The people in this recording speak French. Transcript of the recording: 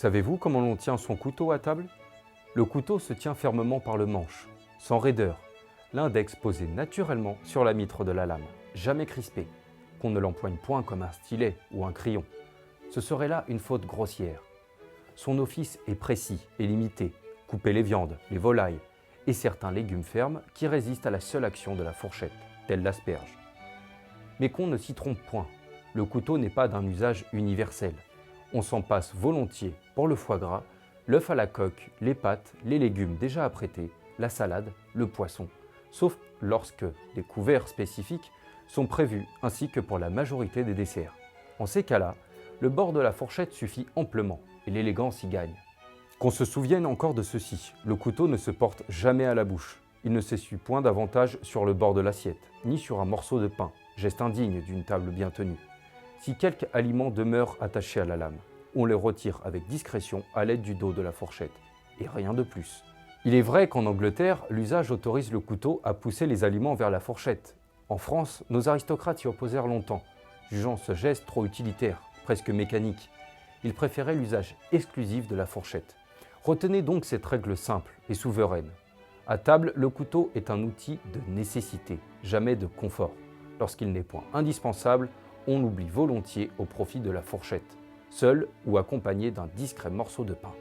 Savez-vous comment l'on tient son couteau à table? Le couteau se tient fermement par le manche, sans raideur, l'index posé naturellement sur la mitre de la lame, jamais crispé, qu'on ne l'empoigne point comme un stylet ou un crayon. Ce serait là une faute grossière. Son office est précis et limité, couper les viandes, les volailles et certains légumes fermes qui résistent à la seule action de la fourchette, telle l'asperge. Mais qu'on ne s'y trompe point, le couteau n'est pas d'un usage universel. On s'en passe volontiers pour le foie gras, l'œuf à la coque, les pâtes, les légumes déjà apprêtés, la salade, le poisson, sauf lorsque des couverts spécifiques sont prévus ainsi que pour la majorité des desserts. En ces cas-là, le bord de la fourchette suffit amplement et l'élégance y gagne. Qu'on se souvienne encore de ceci, le couteau ne se porte jamais à la bouche. Il ne s'essuie point davantage sur le bord de l'assiette, ni sur un morceau de pain, geste indigne d'une table bien tenue. Si quelque aliment demeure attaché à la lame, on le retire avec discrétion à l'aide du dos de la fourchette, et rien de plus. Il est vrai qu'en Angleterre, l'usage autorise le couteau à pousser les aliments vers la fourchette. En France, nos aristocrates s'y opposèrent longtemps, jugeant ce geste trop utilitaire, presque mécanique. Ils préféraient l'usage exclusif de la fourchette. Retenez donc cette règle simple et souveraine. À table, le couteau est un outil de nécessité, jamais de confort. Lorsqu'il n'est point indispensable, on l'oublie volontiers au profit de la fourchette, seul ou accompagné d'un discret morceau de pain.